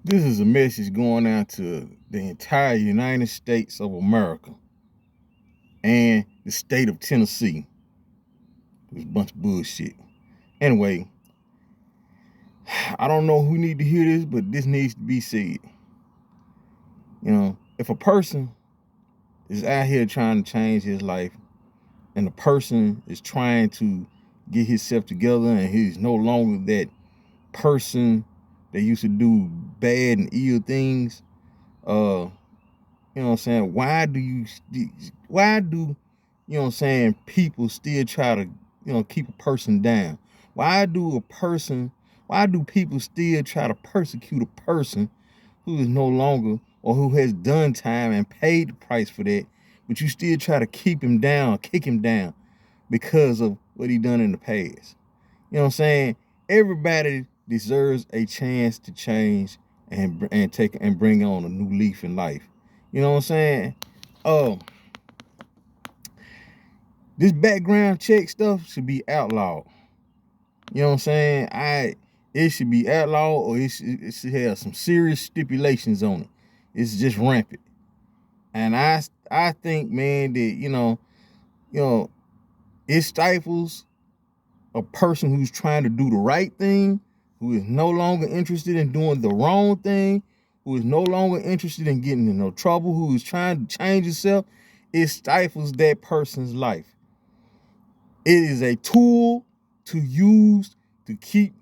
This is a message going out to the entire United States of America and the state of Tennessee. It's a bunch of bullshit. Anyway, I don't know who need to hear this, but this needs to be said. If a person is out here trying to change his life and the person is trying to get himself together and he's no longer that person that used to do bad and ill things, you know what I'm saying? Why do, you know what I'm saying, people still try to, keep a person down? Why do people still try to persecute a person who is no longer or who has done time and paid the price for that, but you still try to keep him down, kick him down because of what he done in the past? You know what I'm saying? Everybody deserves a chance to change and bring on a new leaf in life. You know what I'm saying? Oh, this background check stuff should be outlawed. You know what I'm saying? It should be outlawed, or it should have some serious stipulations on it. It's just rampant. And I think, man, that you know, it stifles a person who's trying to do the right thing, who is no longer interested in doing the wrong thing, who is no longer interested in getting in no trouble, who is trying to change himself. It stifles that person's life. It is a tool to use to keep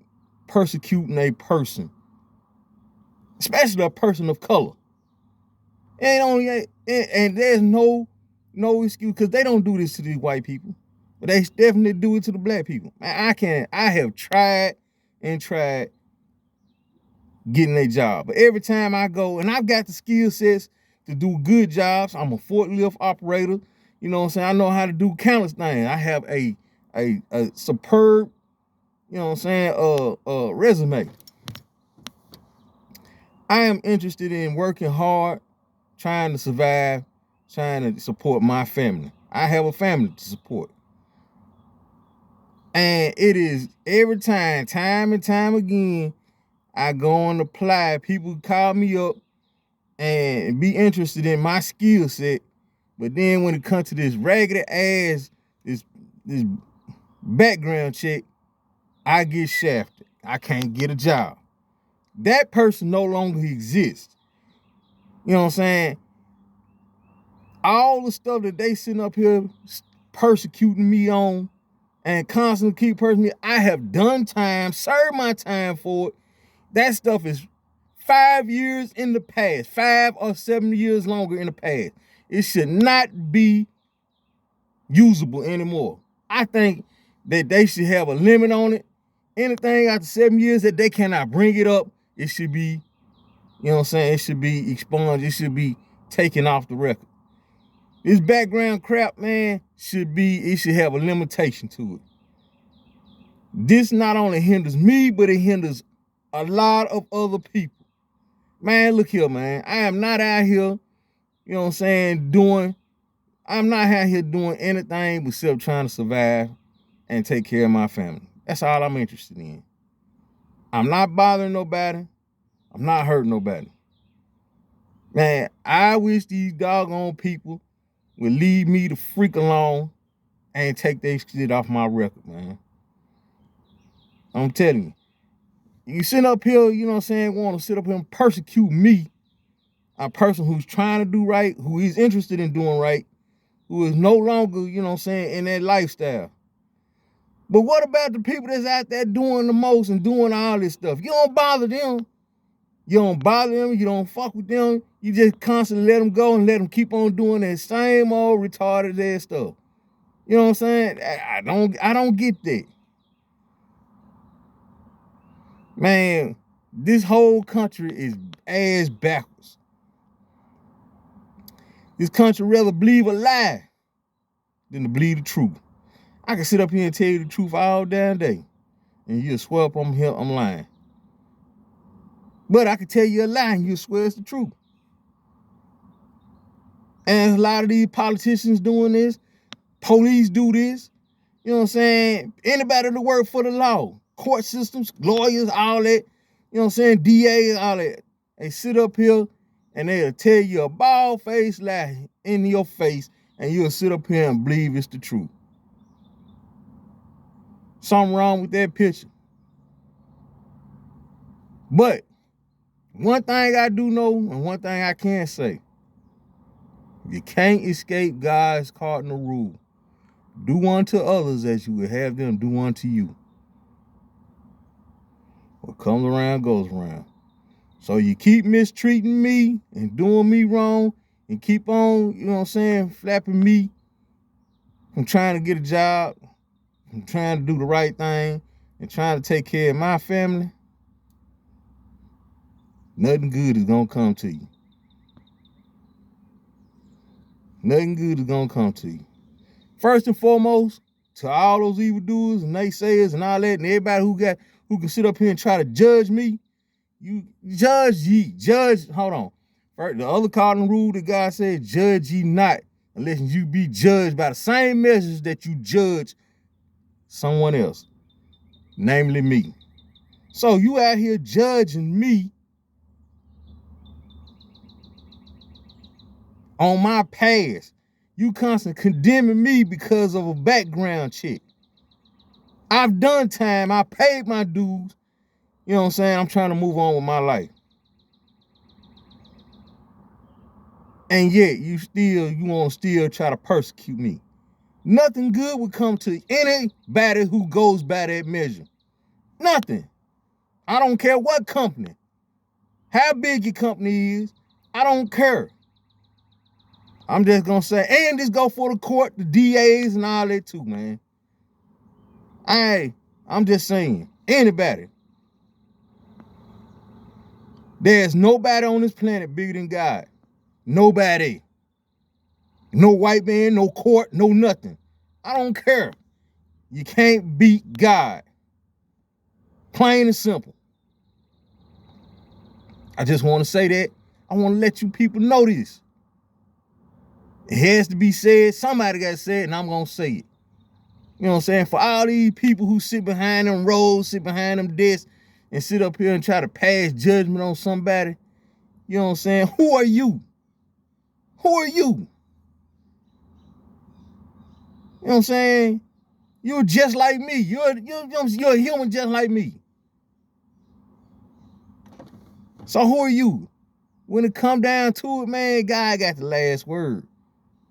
persecuting a person, especially a person of color. And there's no excuse, because they don't do this to these white people, but they definitely do it to the black people. I have tried and tried getting a job, but every time I go, and I've got the skill sets to do good jobs. I'm a forklift operator. You know what I'm saying? I know how to do countless things. I have a superb, you know what I'm saying, resume. I am interested in working hard, trying to survive, trying to support my family. I have a family to support. And it is every time and time again, I go and apply. People call me up and be interested in my skill set. But then when it comes to this raggedy ass, this background check, I get shafted. I can't get a job. That person no longer exists. You know what I'm saying? All the stuff that they sitting up here persecuting me on and constantly keep persecuting me, I have done time, served my time for it. That stuff is 5 years in the past, 5 or 7 years longer in the past. It should not be usable anymore. I think that they should have a limit on it. Anything after 7 years that they cannot bring it up, it should be, you know what I'm saying, it should be expunged. It should be taken off the record. This background crap, man, should have a limitation to it. This not only hinders me, but it hinders a lot of other people. Man, look here, man. I am not out here, you know what I'm saying, I'm not out here doing anything but self trying to survive and take care of my family. That's all I'm interested in. I'm not bothering nobody. I'm not hurting nobody. Man, I wish these doggone people would leave me the freak alone and take their shit off my record, man. I'm telling you. You sit up here, you know what I'm saying, want to sit up here and persecute me, a person who's trying to do right, who is interested in doing right, who is no longer, you know what I'm saying, in that lifestyle. But what about the people that's out there doing the most and doing all this stuff? You don't bother them. You don't bother them. You don't fuck with them. You just constantly let them go and let them keep on doing that same old retarded ass stuff. You know what I'm saying? I don't get that. Man, this whole country is ass backwards. This country rather believe a lie than to believe the truth. I can sit up here and tell you the truth all damn day, and you'll swear up I'm lying. But I can tell you a lie and you'll swear it's the truth. And a lot of these politicians doing this, police do this, you know what I'm saying? Anybody that work for the law, court systems, lawyers, all that, you know what I'm saying? DAs, all that. They sit up here and they'll tell you a bald-faced lie in your face, and you'll sit up here and believe it's the truth. Something wrong with that picture. But one thing I do know and one thing I can say, you can't escape God's cardinal rule. Do unto others as you would have them do unto you. What comes around goes around. So you keep mistreating me and doing me wrong and keep on, you know what I'm saying, flapping me from trying to get a job, from trying to do the right thing and trying to take care of my family, nothing good is going to come to you. Nothing good is going to come to you. First and foremost, to all those evildoers and naysayers and all that, and everybody who can sit up here and try to judge me, you judge, hold on. First, the other cardinal rule that God said, judge ye not, unless you be judged by the same measures that you judge someone else, namely me. So you out here judging me on my past. You constantly condemning me because of a background check. I've done time. I paid my dues. You know what I'm saying? I'm trying to move on with my life. And yet you want to still try to persecute me. Nothing good would come to anybody who goes by that measure. Nothing. I don't care what company, how big your company is. I don't care. I'm just going to say, and just go for the court, the DAs and all that too, man. I'm just saying, anybody. There's nobody on this planet bigger than God. Nobody. No white man, no court, no nothing. I don't care. You can't beat God. Plain and simple. I just want to say that. I want to let you people know this. It has to be said. Somebody got to say it, and I'm going to say it. You know what I'm saying? For all these people who sit behind them rows, sit behind them desks, and sit up here and try to pass judgment on somebody, you know what I'm saying? Who are you? Who are you? You know what I'm saying? You're just like me. You're a human just like me. So who are you? When it come down to it, man, God got the last word.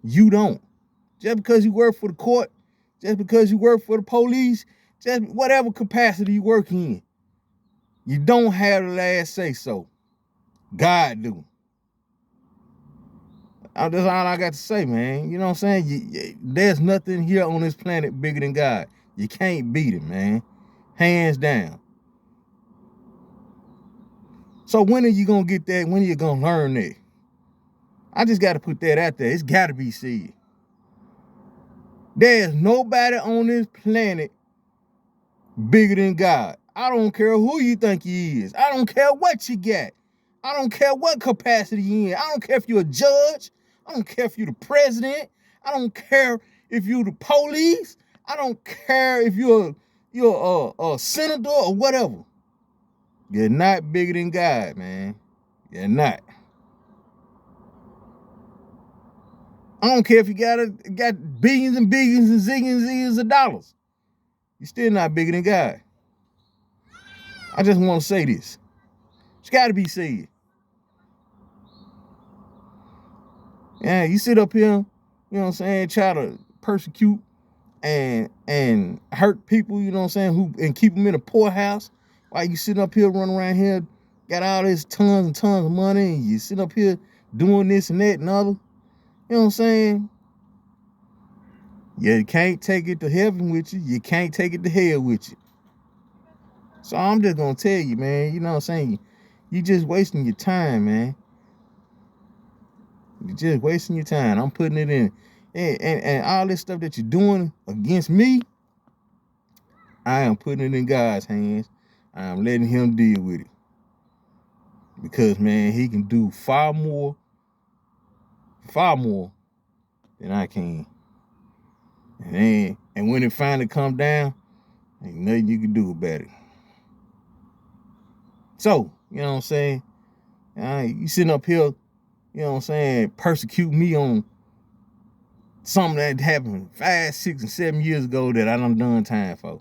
You don't. Just because you work for the court, just because you work for the police, just whatever capacity you work in, you don't have the last say so. God do. That's all I got to say, man. You know what I'm saying? There's nothing here on this planet bigger than God. You can't beat him, man. Hands down. So when are you going to get that? When are you going to learn that? I just got to put that out there. It's got to be said. There's nobody on this planet bigger than God. I don't care who you think he is. I don't care what you got. I don't care what capacity you're in. I don't care if you're a judge. I don't care if you're the president. I don't care if you're the police. I don't care if you're a senator or whatever. You're not bigger than God, man. You're not. I don't care if you got billions and billions and zillions and zillions of dollars. You're still not bigger than God. I just want to say this. It's got to be said. Yeah, you sit up here, you know what I'm saying, try to persecute and hurt people, you know what I'm saying, and keep them in a poorhouse while you sitting up here running around here, got all this tons and tons of money, and you sit up here doing this and that and other. You know what I'm saying? You can't take it to heaven with you. You can't take it to hell with you. So I'm just going to tell you, man, you know what I'm saying? You just wasting your time, man. You're just wasting your time. I'm putting it in. And all this stuff that you're doing against me, I am putting it in God's hands. I am letting him deal with it. Because, man, he can do far more than I can. And when it finally comes down, ain't nothing you can do about it. So, you know what I'm saying? You sitting up here, you know what I'm saying, persecute me on something that happened 5, 6, and 7 years ago that I done time for.